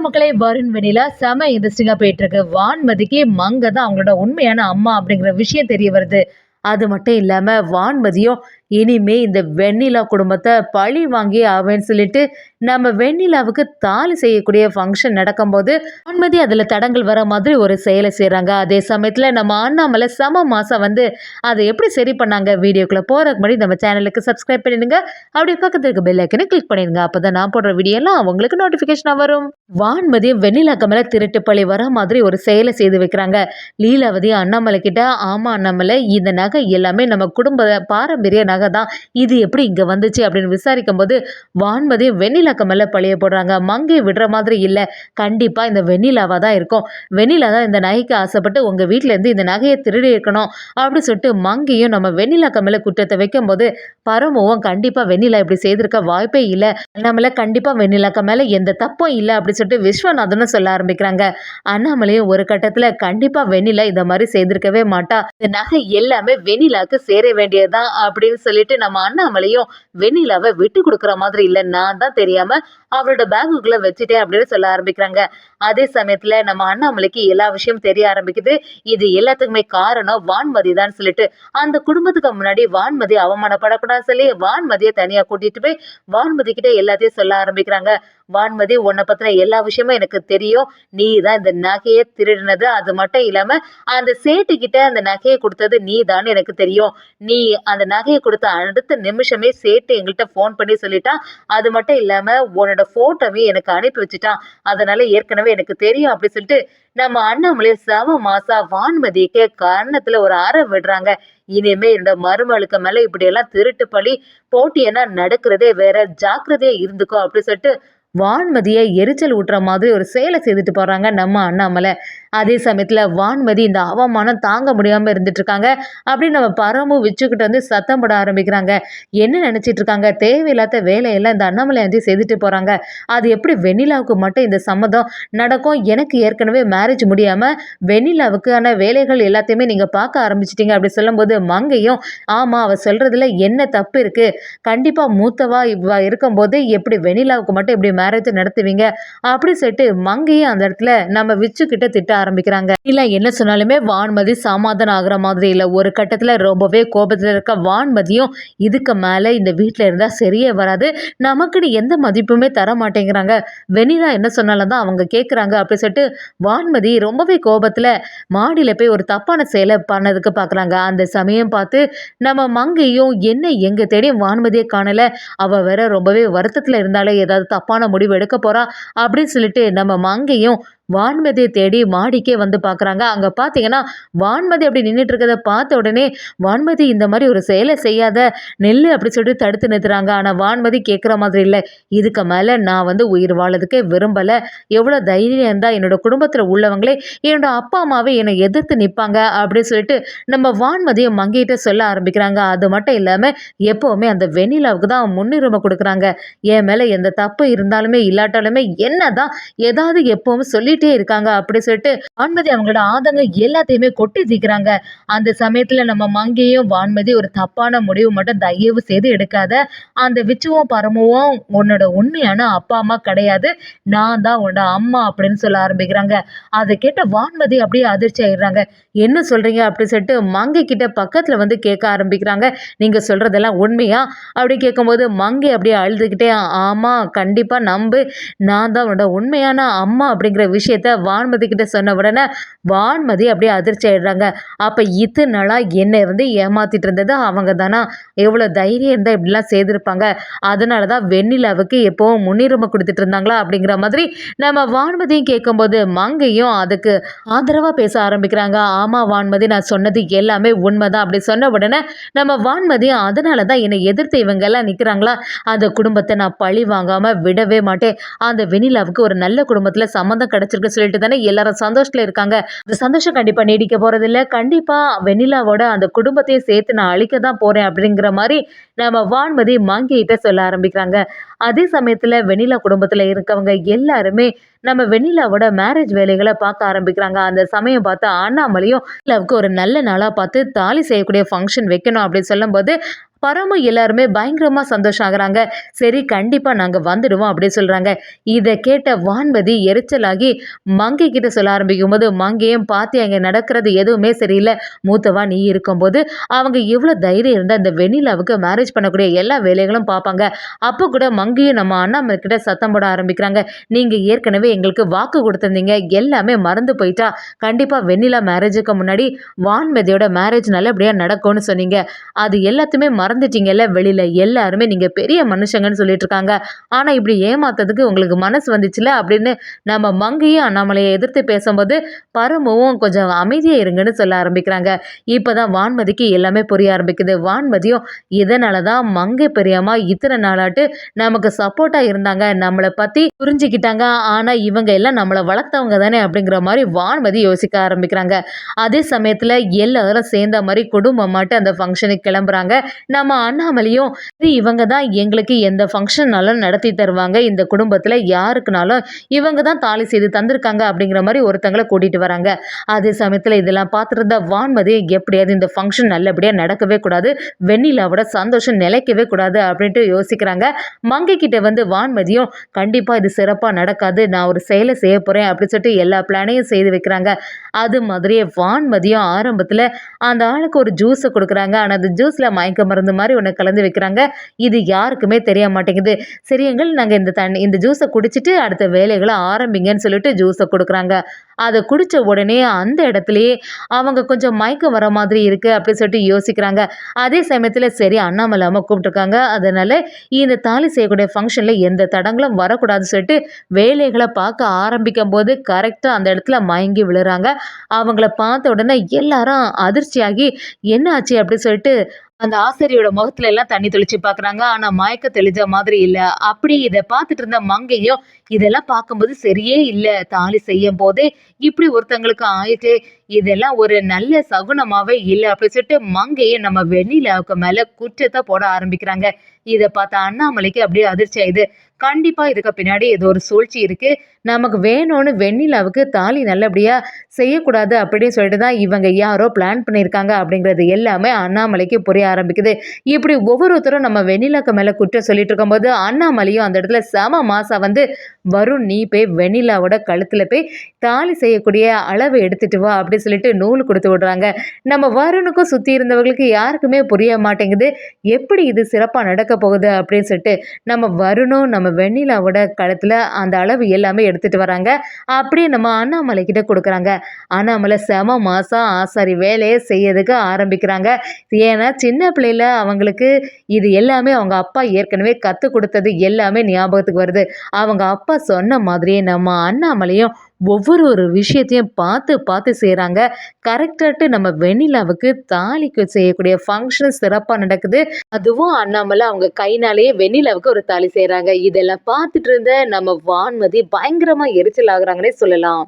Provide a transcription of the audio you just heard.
மக்களே, வருண் வெண்ணிலா செம இன்ட்ரெஸ்டிங்கா போயிட்டு இருக்கு. வான்மதிக்கு மங்க தான் அவங்களோட உண்மையான அம்மா அப்படிங்கிற விஷயம் தெரிய வருது. அது மட்டும் இல்லாம வான்மதியும் இனிமே இந்த வெண்ணிலா குடும்பத்தை பழி வாங்கி ஆவேன்னு சொல்லிட்டு நம்ம வெண்ணிலாவுக்கு தாலி செய்யக்கூடிய ஃபங்க்ஷன் நடக்கும்போது வான்மதி அதுல தடங்கள் வர மாதிரி ஒரு செயலை செய்றாங்க. அதே சமயத்துல நம்ம அண்ணாமலை செம மாசம் வந்து அதை எப்படி சரி பண்ணாங்க, வீடியோக்குள்ள போறதுக்கு முன்னாடி நம்ம சேனலுக்கு சப்ஸ்கிரைப் பண்ணிடுங்க. அப்படியே பக்கத்துல இருக்க பெல் ஐக்கனை கிளிக் பண்ணிடுங்க. அப்பதான் நான் போடுற வீடியோ எல்லாம் உங்களுக்கு நோட்டிபிகேஷனா வரும். வான்மதியும் வெண்ணிலாக்கு மேல திருட்டு பழி வர மாதிரி ஒரு செயலை செய்து வைக்கிறாங்க. லீலாவதி அண்ணாமலை கிட்ட, ஆமா அண்ணாமலை, இந்த நகை எல்லாமே நம்ம குடும்ப பாரம்பரிய நகை தான், இது எப்படி இங்க வந்துச்சு அப்படின்னு விசாரிக்கும் போது வான்மதியும் வெண்ணிலாக்கு மேல பழிய போடுறாங்க. மங்கையை விடுற மாதிரி இல்ல, கண்டிப்பா இந்த வெண்ணிலாவா தான் இருக்கும், வெண்ணிலா தான் இந்த நகைக்கு ஆசைப்பட்டு உங்க வீட்டுல இருந்து இந்த நகையை திருடி இருக்கணும் அப்படின்னு சொல்லிட்டு மங்கையும் நம்ம வெண்ணிலாக்கு மேல குற்றத்தை வைக்கும் போது பரமுவும் கண்டிப்பா வெண்ணிலா இப்படி செய்திருக்க வாய்ப்பே இல்ல, அண்ணாமலை கண்டிப்பா வெண்ணிலாக்கு மேல எந்த தப்பும் இல்ல அப்படின்னு சொல்லிட்டு விஸ்வநாதனும் சொல்ல ஆரம்பிக்கிறாங்க. அண்ணாமலையும் ஒரு கட்டத்துல கண்டிப்பா வெண்ணிலா இந்த மாதிரி செய்திருக்கவே மாட்டா, இந்த நகை எல்லாமே வெண்ணிலாக்கு சேர வேண்டியதுதான் அப்படின்னு சொல்லிட்டு நம்ம அண்ணாமலையும் வெண்ணிலாவை விட்டு கொடுக்குற மாதிரி இல்ல, நான் தான் தெரியாம அவளோட பேகுக்குள்ள வச்சுட்டேன் அப்படின்னு சொல்ல ஆரம்பிக்கிறாங்க. அதே சமயத்துல நம்ம அண்ணாமலைக்கு எல்லா விஷயம் தெரிய ஆரம்பிக்குது. இது எல்லாத்துக்குமே காரணம் வான்மதி தான் சொல்லிட்டு அந்த குடும்பத்துக்கு முன்னாடி வான்மதி அவமானப்படக்கூடாதுன்னு சொல்லி வான்மதியை தனியா கூட்டிட்டு போய் வான்மதி கிட்ட எல்லாத்தையும் சொல்ல ஆரம்பிக்கிறாங்க. வான்மதி, உன்னை பத்தின எல்லா விஷயமும் எனக்கு தெரியும், நீ தான் இந்த நகையை திருடினது, அது மட்டும் இல்லாம அந்த சேட்டு கிட்ட அந்த நகையை கொடுத்தது நீ தான் எனக்கு தெரியும், நீ அந்த நகையை கொடுத்த அடுத்த நிமிஷமே சேட்டு எங்கள்கிட்ட போன் பண்ணி சொல்லிட்டான், அது மட்டும் இல்லாம உன்னோட போட்டோவையும் எனக்கு அனுப்பி வச்சுட்டான், அதனால ஏற்கனவே எனக்கு தெரியும் அப்படி சொல்லிட்டு நம்ம அண்ணாமலை செம மாசா வான்மதிக்கு கர்ணத்துல ஒரு அறை விடுறாங்க. இனிமே என்னோட மருமகளுக்கு மேல இப்படி எல்லாம் திருட்டு பழி போட்டியெல்லாம் நடக்கிறதே வேற, ஜாக்கிரதையா இருந்துக்கோ அப்படி சொல்லிட்டு வான்மதியை எரிச்சல் ஊட்டுற மாதிரி ஒரு செயலை செய்துட்டு போறாங்க நம்ம அண்ணாமலை. அதே சமயத்துல வான்மதி இந்த அவமானம் தாங்க முடியாம இருந்துட்டு இருக்காங்க. அப்படின்னு நம்ம பரமு வச்சுக்கிட்டு வந்து சத்தம் போட ஆரம்பிக்கிறாங்க. என்ன நினைச்சிட்டு இருக்காங்க, தேவையில்லாத வேலையெல்லாம் இந்த அண்ணாமலை வந்து செய்துட்டு போறாங்க, அது எப்படி வெண்ணிலாவுக்கு மட்டும் இந்த சம்மதம் நடக்கும், எனக்கு ஏற்கனவே மேரேஜ் முடியாம வெண்ணிலாவுக்கான வேலைகள் எல்லாத்தையுமே நீங்க பார்க்க ஆரம்பிச்சிட்டீங்க அப்படி சொல்லும்போது மங்கையும், ஆமா அவ சொல்றதுல என்ன தப்பு இருக்கு, கண்டிப்பா மூத்தவா இவ இருக்கும்போது எப்படி வெண்ணிலாவுக்கு மட்டும் எப்படி மேரேஜ் நடத்துவீங்க அப்படி சொல்லிட்டு மங்கையும் அந்த இடத்துல நம்ம விச்சு கிட்ட திட்ட ஆரம்பிக்கிறாங்க. இல்ல என்ன சொன்னாலுமே வான்மதி சமாதானம் ஆகுற மாதிரி இல்ல. ஒரு கட்டத்துல ரொம்பவே கோபத்துல இருக்க வான்மதியும் இதுக்கு மேல இந்த வீட்டுல இருந்தா சரியே வராது, நமக்குன்னு எந்த மதிப்புமே தர மாட்டேங்கிறாங்க, வெண்ணிலா என்ன சொன்னாலும் தான் அவங்க கேட்குறாங்க அப்படி சொல்லிட்டு வான்மதி ரொம்பவே கோபத்துல மாடியில போய் ஒரு தப்பான செயலை பண்ணதுக்கு பாக்குறாங்க. அந்த சமயம் பார்த்து நம்ம மங்கையும் என்ன எங்க தேடியும் வான்மதியை காணல, அவ வேற ரொம்பவே வருத்தத்துல இருந்தாலே ஏதாவது தப்பான முடிவு எடுக்க போறா அப்படின்னு சொல்லிட்டு நம்ம மங்கையும் வான்மதியை தேடி மாடிக்கே வந்து பாக்குறாங்க. அங்க பாத்தீங்கன்னா வான்மதி அப்படி நின்றுட்டு இருக்கிறத பார்த்த உடனே வான்மதி இந்த மாதிரி ஒரு செயலை செய்யாத, நெல்லு அப்படி சொல்லிட்டு தடுத்து நிறுத்துறாங்க. ஆனா வான்மதி கேட்குற மாதிரி இல்லை, இதுக்கு மேல நான் வந்து உயிர் வாழறதுக்கே விரும்பல, எவ்வளவு தைரியம் இருந்தா என்னோட குடும்பத்துல உள்ளவங்களே என்னோட அப்பா அம்மாவே என்னை எதிர்த்து நிற்பாங்க அப்படின்னு சொல்லிட்டு நம்ம வான்மதியை மங்கிட்ட சொல்ல ஆரம்பிக்கிறாங்க. அது மட்டும் இல்லாம எப்பவுமே அந்த வெண்ணிலாவுக்கு தான் முன்னுரிமை கொடுக்குறாங்க, என் மேல எந்த தப்பு இருந்தாலுமே இல்லாட்டாலுமே என்னதான் ஏதாவது எப்பவும் சொல்லிட்டே இருக்காங்க அப்படி சொல்லிட்டு வான்மதி அவங்களோட ஆதங்கம் எல்லாத்தையுமே கொட்டி தீக்கிறாங்க. அந்த சமயத்துல நம்ம மங்கையும் வான்மதி ஒரு தப்பான முடிவு மட்டும் தயவு செய்து எடுக்காத, அந்த விச்சுவும் பரமுவும் உன்னோட உண்மையான அப்பா அம்மா கிடையாது, நான் தான் உன்னோட அம்மா அப்படின்னு சொல்ல ஆரம்பிக்கிறாங்க. அதை கேட்ட வான்மதி அப்படியே அதிர்ச்சி ஆயிடுறாங்க. என்ன சொல்றீங்க அப்படி சொல்லிட்டு மங்கை கிட்ட பக்கத்துல வந்து கேட்க ஆரம்பிக்கிறாங்க. நீங்க சொல்றதெல்லாம் உண்மையா அப்படி கேட்கும்போது மங்கை அப்படியே அழுதுகிட்டே, ஆமா கண்டிப்பா நம்பு, நான் தான் உன்னோட உண்மையான அம்மா அப்படிங்கிற விஷயத்த வான்மதி கிட்ட சொன்ன உடனே வான்மதி அப்படியே அதிர்ச்சி ஆயிடுறாங்க. அப்ப இத்தனை நாளா என்ன இருந்து ஏமாத்திட்டு இருந்தது அவங்க தானா, எவ்வளவு தைரியம் இருந்தா இப்படிலாம் செய்திருப்பாங்க, அதனாலதான் வெண்ணிலாவுக்கு எப்பவும் முன்னுரிமை கொடுத்துட்டு இருந்தாங்களா அப்படிங்கிற மாதிரி நம்ம வான்மதியும் கேட்கும்போது மங்கையும் அதுக்கு ஆதரவா பேச ஆரம்பிக்கிறாங்க. ஆமா வான்மதி, நான் சொன்னது எல்லாமே உண்மைதான் அப்படி சொன்ன உடனே நம்ம வான்மதியும் அதனாலதான் என்னை எதிர்த்து இவங்க எல்லாம் நிக்கிறாங்களா, அந்த குடும்பத்தை நான் பழி வாங்காம விடவே மாட்டேன், அந்த வெண்ணிலாவுக்கு ஒரு நல்ல குடும்பத்துல சம்மந்தம் கிடைச்சிருக்கு சொல்லிட்டு தானே எல்லாரும் சந்தோஷத்துல இருக்காங்க, அந்த சந்தோஷம் கண்டிப்பா நீடிக்க போறது இல்ல, கண்டிப்பா வெண்ணிலாவோட அந்த குடும்பத்தையும் சேர்த்து நான் அழிக்க தான் போறேன் அப்படிங்கிற மாதிரி நம்ம வான்மதி மங்கையிட்ட சொல்ல ஆரம்பிக்கிறாங்க. அதே சமயத்துல வெண்ணிலா குடும்பத்துல இருக்கவங்க எல்லாருமே நம்ம வெண்ணிலாவோட மேரேஜ் வேலைகளை பார்க்க ஆரம்பிக்கிறாங்க. அந்த சமயம் பார்த்து அண்ணாமலையும் வெண்ணிலாவுக்கு ஒரு நல்ல நாளா பார்த்து தாலி செய்யக்கூடிய ஃபங்க்ஷன் வைக்கணும் அப்படின்னு சொல்லும்போது பரமு எல்லாருமே பயங்கரமா சந்தோஷம் ஆகுறாங்க. சரி கண்டிப்பா நாங்க வந்துடுவோம் அப்படின்னு சொல்றாங்க. இத கேட்ட வான்மதி எரிச்சலாகி மங்கை கிட்ட சொல்ல ஆரம்பிக்கும்போது, மங்கையும் பாத்தியா இங்க நடக்கிறது எதுவுமே சரியில்ல. மூத்தவா நீ இருக்கும்போது அவங்க எவ்வளோ தைரியம் இருந்தா இந்த வெண்ணிலாவுக்கு மேரேஜ் பண்ணக்கூடிய எல்லா வேலைகளும் பார்ப்பாங்க. அப்போ கூட மங்கையும் நம்ம அண்ணாமலை கிட்ட சத்தம் போட ஆரம்பிக்கிறாங்க. நீங்க ஏற்கனவே எங்களுக்கு வாக்கு கொடுத்திருந்தீங்க. எல்லாமே மறந்து போயிட்டா? கண்டிப்பா வெண்ணிலா மேரேஜுக்கு முன்னாடி வான்மதியோட மேரேஜ் நல்லபடியா நடக்கும்னு சொன்னீங்க. அது எல்லாத்தையுமே மறந்துட்டீங்கல்ல. வெளியில எல்லாருமே நீங்க பெரிய மனுஷங்கன்னு சொல்லிட்டு இருக்காங்க. ஆனா இப்படி ஏமாத்ததுக்கு உங்களுக்கு மனசு வந்துச்சுல அப்படின்னு நம்ம மங்கையும் அண்ணாமலையை எதிர்த்து பேசும்போது பரமுவும் கொஞ்சம் அமைதியா இருங்கன்னு சொல்ல ஆரம்பிக்கிறாங்க. இப்பதான் வான்மதிக்கு எல்லாமே புரிய ஆரம்பிக்குது. வான்மதியும் இதனால தான் மங்கை பெரியம்மா இத்தனை நாளாட்டு நமக்கு சப்போர்ட்டா இருந்தாங்க. நம்மள பத்தி புரிஞ்சுக்கிட்டாங்க. ஆனா இவங்க எல்லாம் நம்மள வளர்த்தவங்க தானே அப்படிங்கிற மாதிரி வான்மதி யோசிக்க ஆரம்பிக்கிறாங்க. அதே சமயத்துல எல்லாரும் சேர்ந்த மாதிரி குடும்பமாட்டு அந்த ஃபங்க்ஷனுக்கு கிளம்புறாங்க. நம்ம அண்ணாமலையும் இவங்க தான் எங்களுக்கு எந்த ஃபங்க்ஷன்னாலும் நடத்தி தருவாங்க. இந்த குடும்பத்துல யாருக்குனாலும் இவங்க தான் தாலி செய்து தந்திருக்காங்க அப்படிங்கிற மாதிரி ஒருத்தங்களை கூட்டிட்டு வராங்க. அதே சமயத்துல இதெல்லாம் பார்த்துட்டு இருந்த வான்மதி எப்படியாவது இந்த ஃபங்க்ஷன் நல்லபடியா நடக்கவே கூடாது. வெண்ணிலாவோட சந்தோஷம் நிலைக்கவே கூடாது அப்படின்ட்டு யோசிக்கிறாங்க. மங்கை கிட்ட வந்து வான்மதியும் கண்டிப்பா இது சிறப்பா நடக்காது. நான் ஒரு செயலை செய்ய போறேன் அப்படின்னு சொல்லிட்டு எல்லா பிளானையும் செய்து வைக்கிறாங்க. அது மாதிரியே வான்மதியும் ஆரம்பத்துல அந்த ஆளுக்கு ஒரு ஜூஸை கொடுக்குறாங்க. ஆனா அந்த ஜூஸ்ல மயக்க மருந்து மாதிரி ஒன்று கலந்து வைக்கிறாங்க. இது யாருக்குமே தெரிய மாட்டேங்குது. சரிங்கள் நாங்க இந்த ஜூஸை குடிச்சிட்டு அடுத்த வேலைகளை ஆரம்பிங்கன்னு சொல்லிட்டு ஜூஸை கொடுக்குறாங்க. அதை குடிச்ச உடனே அந்த இடத்துலயே அவங்க கொஞ்சம் மயக்கம் வர மாதிரி இருக்கு அப்படின்னு சொல்லிட்டு யோசிக்கிறாங்க. அதே சமயத்துல சரி அண்ணாமலை அம்மா கூப்பிட்டுருக்காங்க. அதனால இந்த தாலி செய்யக்கூடிய ஃபங்க்ஷன்ல எந்த தடங்களும் வரக்கூடாதுன்னு சொல்லிட்டு வேலைகளை பார்க்க ஆரம்பிக்கும் போது கரெக்டா அந்த இடத்துல மயங்கி விழுறாங்க. அவங்கள பார்த்த உடனே எல்லாரும் அதிர்ச்சியாகி என்ன ஆச்சு அப்படின்னு சொல்லிட்டு அந்த ஆசிரியோட முகத்துல எல்லாம் தண்ணி தெளிச்சு பார்க்குறாங்க. ஆனா மயக்க தெளிஞ்ச மாதிரி இல்ல. அப்படி இதை பார்த்துட்டு இருந்த மங்கையும் இதெல்லாம் பார்க்கும்போது சரியே இல்ல. தாலி செய்யும் போதே இப்படி ஒருத்தங்களுக்கு ஆயிட்டு இதெல்லாம் ஒரு நல்ல சகுனமாவே இல்ல அப்படின்னு சொல்லிட்டு மங்கையை நம்ம வெண்ணிலாவுக்கு மேல குற்றத்தை போட ஆரம்பிக்கிறாங்க. இதை பார்த்த அண்ணாமலைக்கு அப்படியே அதிர்ச்சி ஆயிடுது. கண்டிப்பா இதுக்கு பின்னாடி ஏதோ ஒரு சூழ்ச்சி இருக்கு. நமக்கு வேணும்னு வெண்ணிலாவுக்கு தாலி நல்லபடியா செய்யக்கூடாது அப்படின்னு சொல்லிட்டு தான் இவங்க யாரோ பிளான் பண்ணியிருக்காங்க அப்படிங்கிறது எல்லாமே அண்ணாமலைக்கு புரிய ஆரம்பிக்குது. இப்படி ஒவ்வொருத்தரும் நம்ம வெண்ணிலாக்கு மேல குற்றம் சொல்லிட்டு இருக்கும்போது அண்ணாமலையும் அந்த இடத்துல செம மாசா வந்து வருண் நீ போய் வெண்ணிலாவோட கழுத்துல போய் தாலி செய்யக்கூடிய அளவு எடுத்துட்டு வா அப்படின்னு சொல்லிட்டு நூல் கொடுத்து விடுறாங்க. நம்ம வருணுக்கும் சுத்தி இருந்தவங்களுக்கு யாருக்குமே புரிய மாட்டேங்குது. எப்படி இது சிறப்பா நடக்க போகுது அப்படின்னு சொல்லிட்டு நம்ம வருணும் நம்ம வெண்ணிலாவோட கழுத்துல அந்த அளவு எல்லாமே எடுத்துட்டு வராங்க. அப்படியே நம்ம அண்ணாமலை கிட்ட கொடுக்குறாங்க. அண்ணாமலை செம மாசம் ஆசாரி வேலையை செய்யறதுக்கு ஆரம்பிக்கிறாங்க. ஏன்னா சின்ன பிள்ளையில அவங்களுக்கு இது எல்லாமே அவங்க அப்பா ஏற்கனவே கத்து கொடுத்தது எல்லாமே ஞாபகத்துக்கு வருது. அவங்க அப்பா சொன்ன மாதிரியே நம்ம அண்ணாமலையும் ஒவ்வொரு விஷயத்தையும் பார்த்து பார்த்து செய்கிறாங்க. கரெக்டாட்டு நம்ம வெண்ணிலாவுக்கு தாலிக்கு செய்யக்கூடிய ஃபங்க்ஷன் சிறப்பாக நடக்குது. அதுவும் அண்ணாமலை அவங்க கைனாலேயே வெண்ணிலாவுக்கு ஒரு தாலி செய்கிறாங்க. இதெல்லாம் பார்த்துட்டு இருந்த நம்ம வான்மதி பயங்கரமாக எரிச்சல் ஆகுறாங்கன்னே சொல்லலாம்.